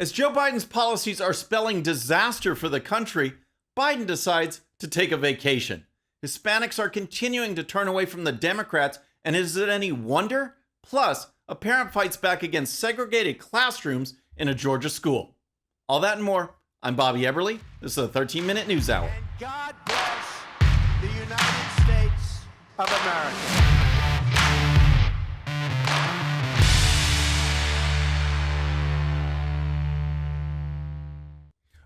As Joe Biden's policies are spelling disaster for the country, Biden decides to take a vacation. Hispanics are continuing to turn away from the Democrats, and is it any wonder? Plus, a parent fights back against segregated classrooms in a Georgia school. All that and more. I'm Bobby Eberle. This is a 13-minute news hour. And God bless the United States of America.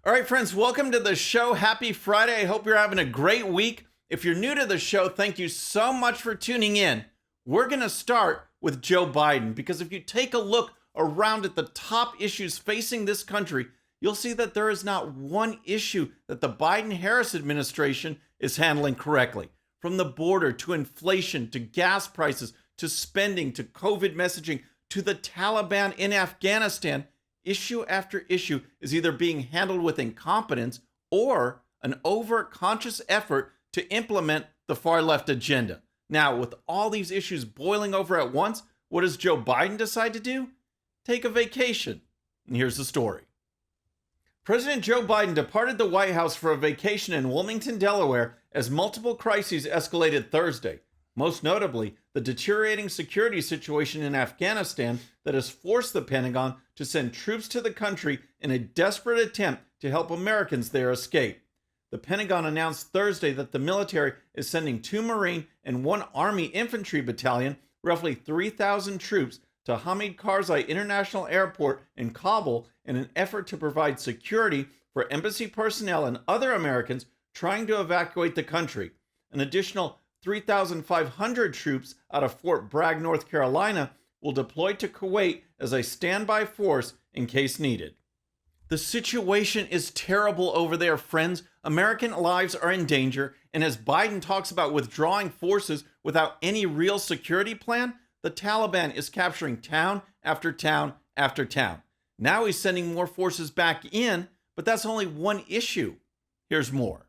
All right, friends, welcome to the show. Happy Friday. I hope you're having a great week. If you're new to the show, thank you so much for tuning in. We're going to start with Joe Biden, because if you take a look around at the top issues facing this country, you'll see that there is not one issue that the Biden-Harris administration is handling correctly. From the border to inflation to gas prices to spending to COVID messaging to the Taliban in Afghanistan, issue after issue is either being handled with incompetence or an overt conscious effort to implement the far left agenda. Now, with all these issues boiling over at once, what does Joe Biden decide to do? Take a vacation. And here's the story. President Joe Biden departed the White House for a vacation in Wilmington, Delaware, as multiple crises escalated Thursday. Most notably, the deteriorating security situation in Afghanistan that has forced the Pentagon to send troops to the country in a desperate attempt to help Americans there escape. The Pentagon announced Thursday that the military is sending 2 Marine and 1 Army infantry battalion, roughly 3,000 troops, to Hamid Karzai International Airport in Kabul in an effort to provide security for embassy personnel and other Americans trying to evacuate the country. An additional 3,500 troops out of Fort Bragg, North Carolina, will deploy to Kuwait as a standby force in case needed. The situation is terrible over there, friends. American lives are in danger, and as Biden talks about withdrawing forces without any real security plan, the Taliban is capturing town after town after town. Now he's sending more forces back in, but that's only one issue. Here's more.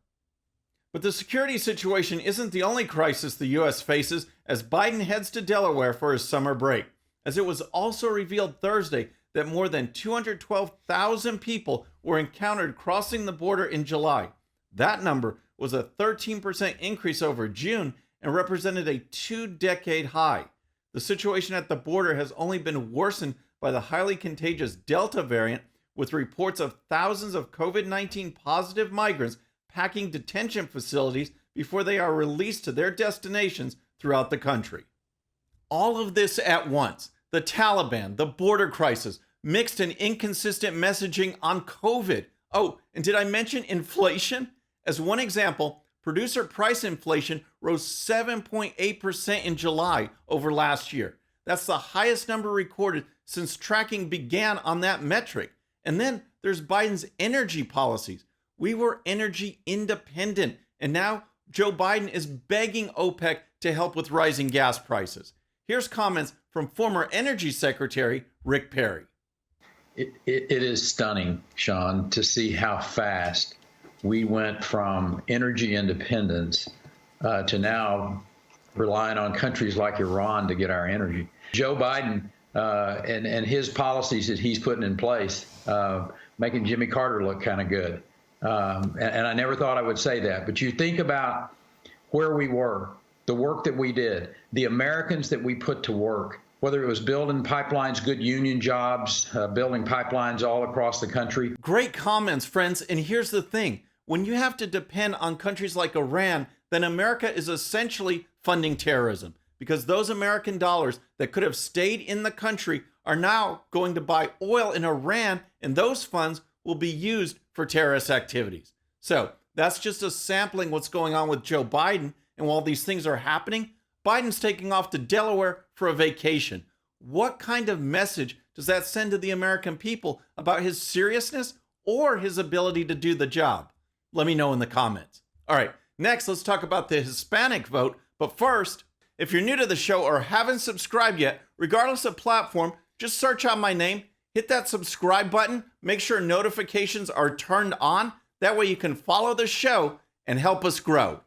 But the security situation isn't the only crisis the U.S. faces as Biden heads to Delaware for his summer break, as it was also revealed Thursday that more than 212,000 people were encountered crossing the border in July. That number was a 13% increase over June and represented a 2-decade high. The situation at the border has only been worsened by the highly contagious Delta variant, with reports of thousands of COVID-19 positive migrants packing detention facilities before they are released to their destinations throughout the country. All of this at once, the Taliban, the border crisis, mixed and inconsistent messaging on COVID. Oh, and did I mention inflation? As one example, producer price inflation rose 7.8% in July over last year. That's the highest number recorded since tracking began on that metric. And then there's Biden's energy policies. We were energy independent, and now Joe Biden is begging OPEC to help with rising gas prices. Here's comments from former Energy Secretary Rick Perry. It is stunning, Sean, to see how fast we went from energy independence to now relying on countries like Iran to get our energy. Joe Biden and his policies that he's putting in place, making Jimmy Carter look kind of good. And I never thought I would say that, but you think about where we were, the work that we did, the Americans that we put to work, whether it was building pipelines, good union jobs, building pipelines all across the country. Great comments, friends. And here's the thing. When you have to depend on countries like Iran, then America is essentially funding terrorism, because those American dollars that could have stayed in the country are now going to buy oil in Iran, and those funds will be used for terrorist activities. So that's just a sampling what's going on with Joe Biden. And while these things are happening, Biden's taking off to Delaware for a vacation. What kind of message does that send to the American people about his seriousness or his ability to do the job? Let me know in the comments. All right, next, let's talk about the Hispanic vote. But first, if you're new to the show or haven't subscribed yet, regardless of platform, just search out my name, hit that subscribe button, make sure notifications are turned on. That way you can follow the show and help us grow.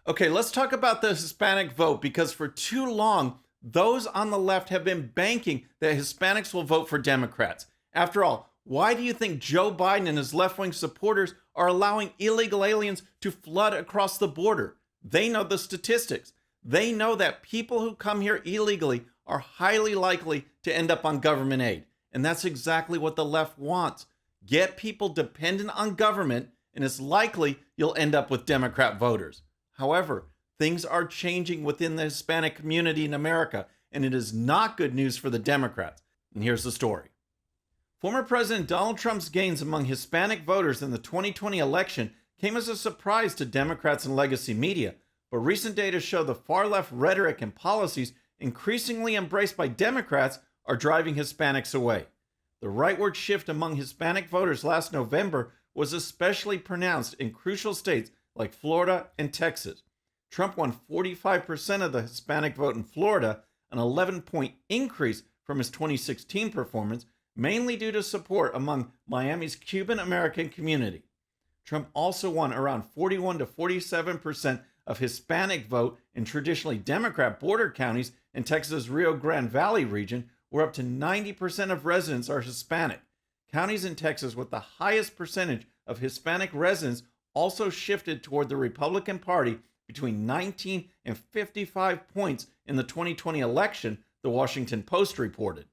Okay, let's talk about the Hispanic vote, because for too long, those on the left have been banking that Hispanics will vote for Democrats. After all, Why do you think Joe Biden and his left-wing supporters are allowing illegal aliens to flood across the border? They know the statistics. They know that people who come here illegally are highly likely to end up on government aid. And that's exactly what the left wants. Get people dependent on government, and it's likely you'll end up with Democrat voters. However, things are changing within the Hispanic community in America, and it is not good news for the Democrats. And here's the story. Former President Donald Trump's gains among Hispanic voters in the 2020 election came as a surprise to Democrats and legacy media, but recent data show the far-left rhetoric and policies increasingly embraced by Democrats are driving Hispanics away. The rightward shift among Hispanic voters last November was especially pronounced in crucial states like Florida and Texas. Trump won 45% of the Hispanic vote in Florida, an 11-point increase from his 2016 performance, mainly due to support among Miami's Cuban-American community. Trump also won around 41 to 47% of Hispanic vote in traditionally Democrat border counties in Texas' Rio Grande Valley region, where up to 90% of residents are Hispanic. Counties in Texas with the highest percentage of Hispanic residents also shifted toward the Republican Party between 19 and 55 points in the 2020 election, the Washington Post reported.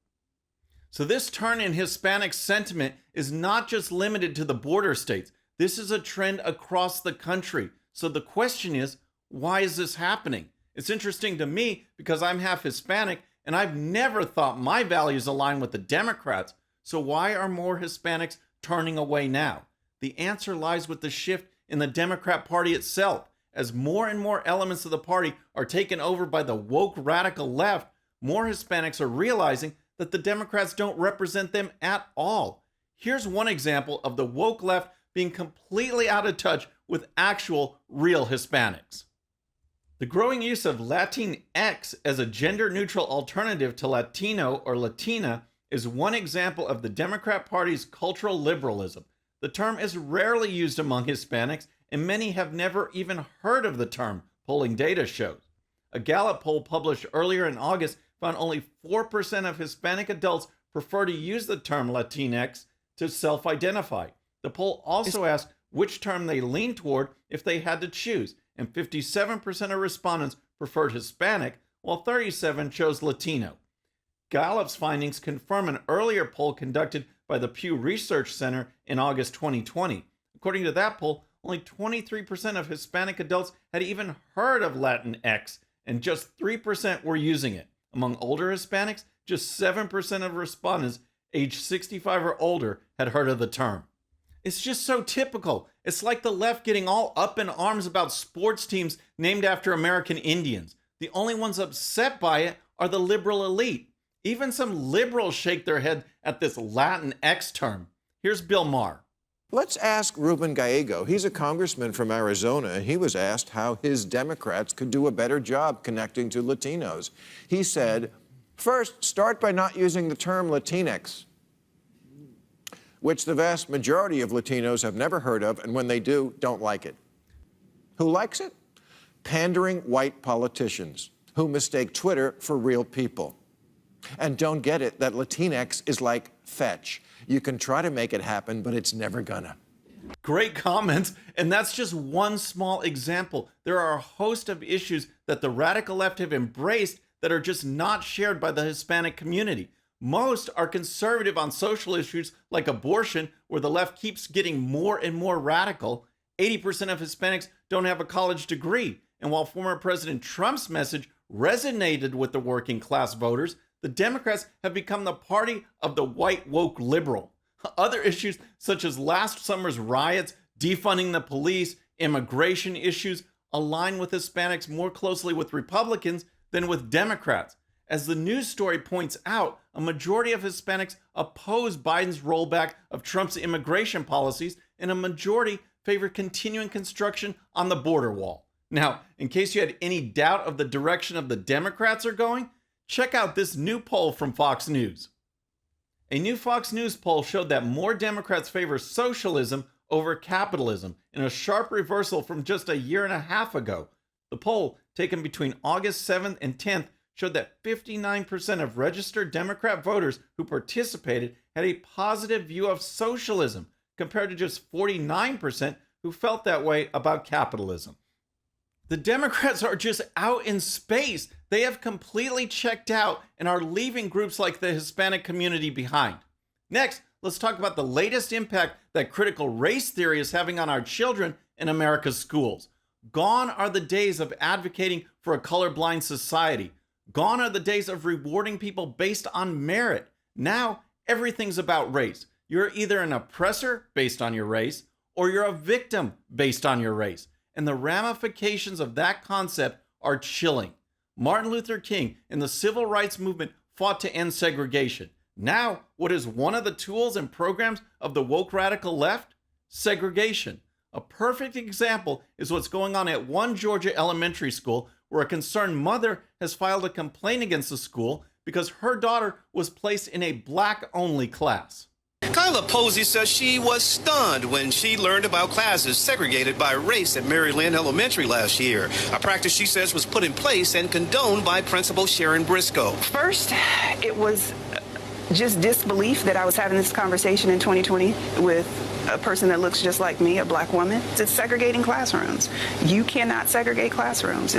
So this turn in Hispanic sentiment is not just limited to the border states. This is a trend across the country. So the question is, why is this happening? It's interesting to me because I'm half Hispanic and I've never thought my values align with the Democrats. So why are more Hispanics turning away now? The answer lies with the shift in the Democrat Party itself. As more and more elements of the party are taken over by the woke radical left, more Hispanics are realizing that the Democrats don't represent them at all. Here's one example of the woke left being completely out of touch with actual, real Hispanics. The growing use of Latinx as a gender-neutral alternative to Latino or Latina is one example of the Democrat Party's cultural liberalism. The term is rarely used among Hispanics, and many have never even heard of the term, polling data shows. A Gallup poll published earlier in August found only 4% of Hispanic adults prefer to use the term Latinx to self-identify. The poll also asked which term they lean toward if they had to choose, and 57% of respondents preferred Hispanic, while 37% chose Latino. Gallup's findings confirm an earlier poll conducted by the Pew Research Center in August 2020. According to that poll, only 23% of Hispanic adults had even heard of Latinx, and just 3% were using it. Among older Hispanics, just 7% of respondents aged 65 or older had heard of the term. It's just so typical. It's like the left getting all up in arms about sports teams named after American Indians. The only ones upset by it are the liberal elite. Even some liberals shake their head at this Latinx term. Here's Bill Maher. Let's ask Ruben Gallego. He's a congressman from Arizona, and he was asked how his Democrats could do a better job connecting to Latinos. He said, first, start by not using the term Latinx, which the vast majority of Latinos have never heard of, and when they do, don't like it. Who likes it? Pandering white politicians who mistake Twitter for real people and don't get it that Latinx is like fetch. You can try to make it happen, but it's never gonna. Great comments, and that's just one small example. There are a host of issues that the radical left have embraced that are just not shared by the Hispanic community. Most are conservative on social issues like abortion, where the left keeps getting more and more radical. 80% of Hispanics don't have a college degree. And while former President Trump's message resonated with the working class voters, the Democrats have become the party of the white woke liberal. Other issues such as last summer's riots, defunding the police, immigration issues align with Hispanics more closely with Republicans than with Democrats. As the news story points out, a majority of Hispanics oppose Biden's rollback of Trump's immigration policies, and a majority favor continuing construction on the border wall. Now, in case you had any doubt of the direction of the Democrats are going, check out this new poll from Fox News. A new Fox News poll showed that more Democrats favor socialism over capitalism, in a sharp reversal from just a year and a half ago. The poll, taken between August 7th and 10th, showed that 59% of registered Democrat voters who participated had a positive view of socialism, compared to just 49% who felt that way about capitalism. The Democrats are just out in space. They have completely checked out and are leaving groups like the Hispanic community behind. Next, let's talk about the latest impact that critical race theory is having on our children in America's schools. Gone are the days of advocating for a colorblind society. Gone are the days of rewarding people based on merit. Now, everything's about race. You're either an oppressor based on your race, or you're a victim based on your race. And the ramifications of that concept are chilling. Martin Luther King and the civil rights movement fought to end segregation. Now, what is one of the tools and programs of the woke radical left? Segregation. A perfect example is what's going on at one Georgia elementary school, where a concerned mother has filed a complaint against the school because her daughter was placed in a black-only class. Kyla Posey says she was stunned when she learned about classes segregated by race at Mary Lynn Elementary last year, a practice she says was put in place and condoned by Principal Sharon Briscoe. First, it was just disbelief that I was having this conversation in 2020 with a person that looks just like me, a black woman. It's segregating classrooms. You cannot segregate classrooms.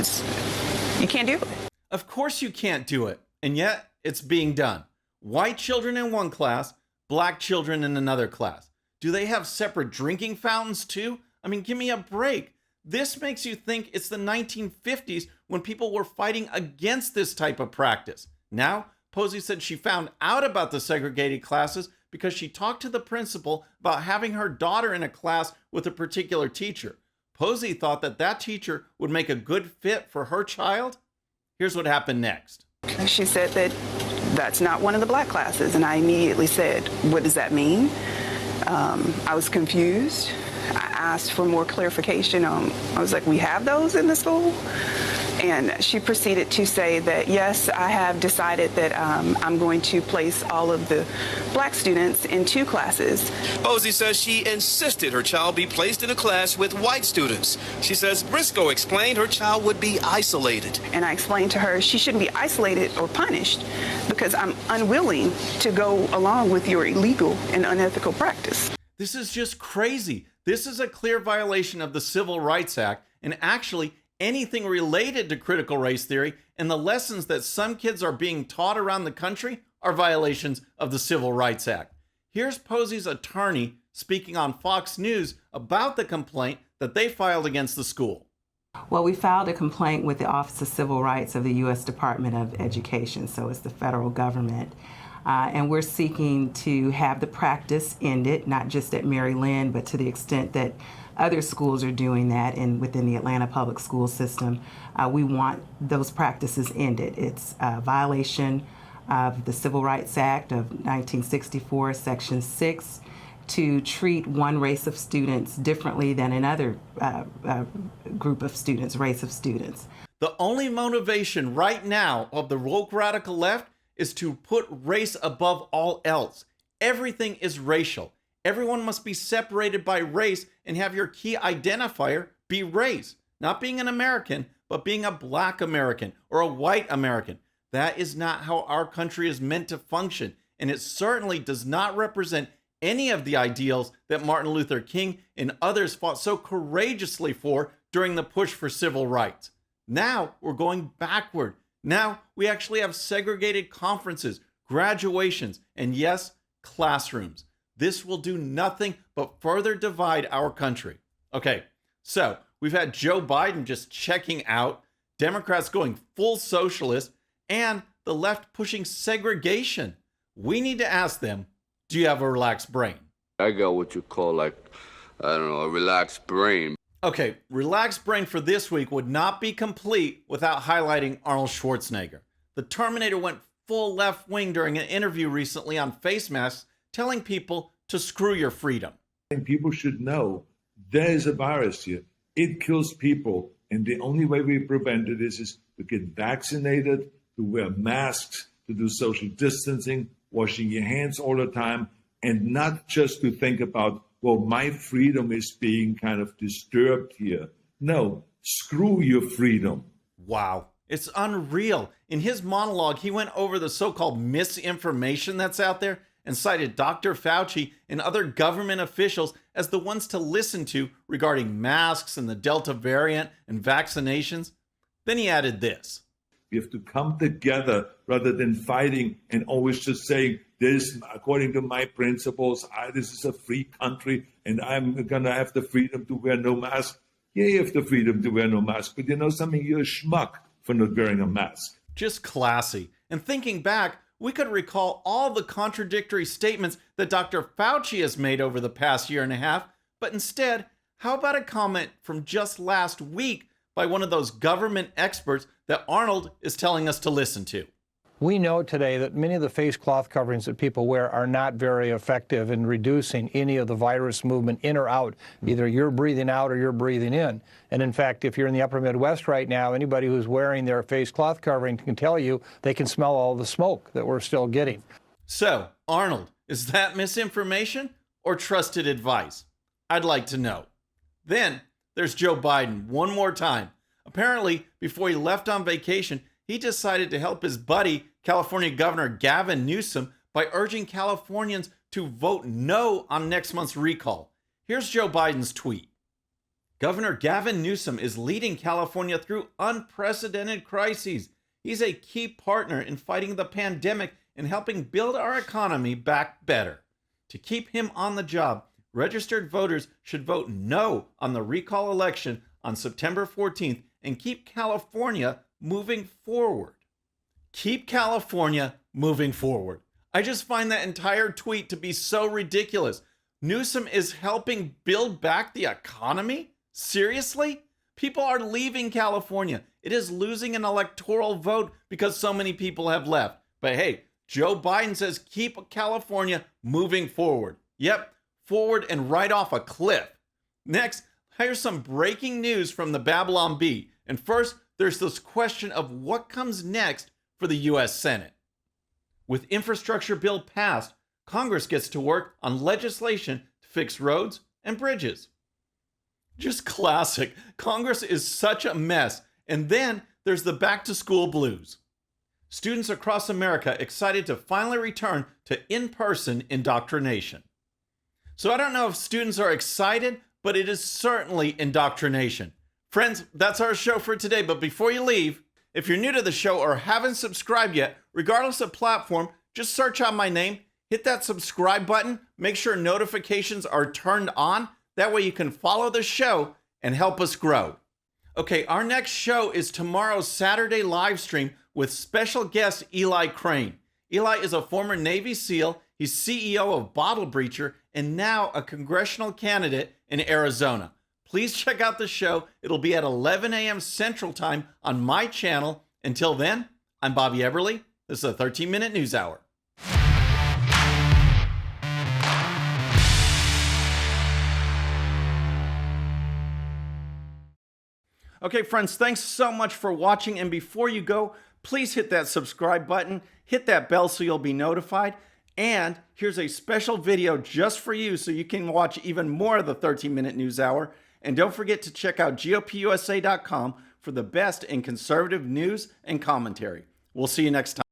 You can't do it. Of course you can't do it, and yet it's being done. White children in one class, black children in another class. Do they have separate drinking fountains too? I mean, give me a break. This makes you think it's the 1950s when people were fighting against this type of practice. Now, Posey said she found out about the segregated classes because she talked to the principal about having her daughter in a class with a particular teacher. Posey thought that that teacher would make a good fit for her child. Here's what happened next. She said that that's not one of the black classes, and I immediately said, what does that mean? I was confused. I asked for more clarification. I was like, we have those in the school? And she proceeded to say that, yes, I have decided that I'm going to place all of the black students in two classes. Posey says she insisted her child be placed in a class with white students. She says Briscoe explained her child would be isolated. And I explained to her she shouldn't be isolated or punished because I'm unwilling to go along with your illegal and unethical practice. This is just crazy. This is a clear violation of the Civil Rights Act, and actually anything related to critical race theory and the lessons that some kids are being taught around the country are violations of the Civil Rights Act. Here's Posey's attorney speaking on Fox News about the complaint that they filed against the school. Well, we filed a complaint with the Office of Civil Rights of the U.S. Department of Education, so it's the federal government. And we're seeking to have the practice ended, not just at Mary Lynn, but to the extent that other schools are doing that and within the Atlanta public school system. We want those practices ended. It's a violation of the Civil Rights Act of 1964, Section 6, to treat one race of students differently than another group of students, race of students. The only motivation right now of the woke radical left is to put race above all else. Everything is racial. Everyone must be separated by race and have your key identifier be race. Not being an American, but being a black American or a white American. That is not how our country is meant to function. And it certainly does not represent any of the ideals that Martin Luther King and others fought so courageously for during the push for civil rights. Now we're going backward. Now we actually have segregated conferences, graduations, and yes, classrooms. This will do nothing but further divide our country. Okay, so we've had Joe Biden just checking out, Democrats going full socialist, and the left pushing segregation. We need to ask them, do you have a relaxed brain? I got what you call, a relaxed brain. Okay, relaxed brain for this week would not be complete without highlighting Arnold Schwarzenegger. The Terminator went full left wing during an interview recently on face masks, telling people to screw your freedom. I think people should know there is a virus here. It kills people. And the only way we prevent it is to get vaccinated, to wear masks, to do social distancing, washing your hands all the time, and not just to think about, well, my freedom is being kind of disturbed here. No, screw your freedom. Wow. It's unreal. In his monologue, he went over the so-called misinformation that's out there and cited Dr. Fauci and other government officials as the ones to listen to regarding masks and the Delta variant and vaccinations. Then he added this. We have to come together rather than fighting and always just saying, this, according to my principles, this is a free country and I'm going to have the freedom to wear no mask. Yeah, you have the freedom to wear no mask, but you know something? You're a schmuck for not wearing a mask. Just classy. And thinking back, we could recall all the contradictory statements that Dr. Fauci has made over the past year and a half, but instead, how about a comment from just last week by one of those government experts that Arnold is telling us to listen to? We know today that many of the face cloth coverings that people wear are not very effective in reducing any of the virus movement in or out. Either you're breathing out or you're breathing in. And in fact, if you're in the upper Midwest right now, anybody who's wearing their face cloth covering can tell you they can smell all the smoke that we're still getting. So, Arnold, is that misinformation or trusted advice? I'd like to know. Then there's Joe Biden one more time. Apparently, before he left on vacation, he decided to help his buddy, California Governor Gavin Newsom, by urging Californians to vote no on next month's recall. Here's Joe Biden's tweet. Governor Gavin Newsom is leading California through unprecedented crises. He's a key partner in fighting the pandemic and helping build our economy back better. To keep him on the job, registered voters should vote no on the recall election on September 14th and keep California moving forward. Keep California moving forward. I just find that entire tweet to be so ridiculous. Newsom is helping build back the economy? Seriously? People are leaving California. It is losing an electoral vote because so many people have left. But hey, Joe Biden says keep California moving forward. Yep, forward and right off a cliff. Next, here's some breaking news from the Babylon Bee. And first, there's this question of what comes next for the U.S. Senate. With infrastructure bill passed, Congress gets to work on legislation to fix roads and bridges. Just classic. Congress is such a mess. And then there's the back-to-school blues. Students across America excited to finally return to in-person indoctrination. So I don't know if students are excited, but it is certainly indoctrination. Friends, that's our show for today. But before you leave, if you're new to the show or haven't subscribed yet, regardless of platform, just search out my name, hit that subscribe button, make sure notifications are turned on. That way you can follow the show and help us grow. Okay, our next show is tomorrow's Saturday live stream with special guest Eli Crane. Eli is a former Navy SEAL. He's CEO of Bottle Breacher and now a congressional candidate in Arizona. Please check out the show. It'll be at 11 a.m. Central Time on my channel. Until then, I'm Bobby Eberle. This is a 13-minute news hour. Okay, friends, thanks so much for watching. And before you go, please hit that subscribe button, hit that bell so you'll be notified. And here's a special video just for you so you can watch even more of the 13-minute news hour. And don't forget to check out GOPUSA.com for the best in conservative news and commentary. We'll see you next time.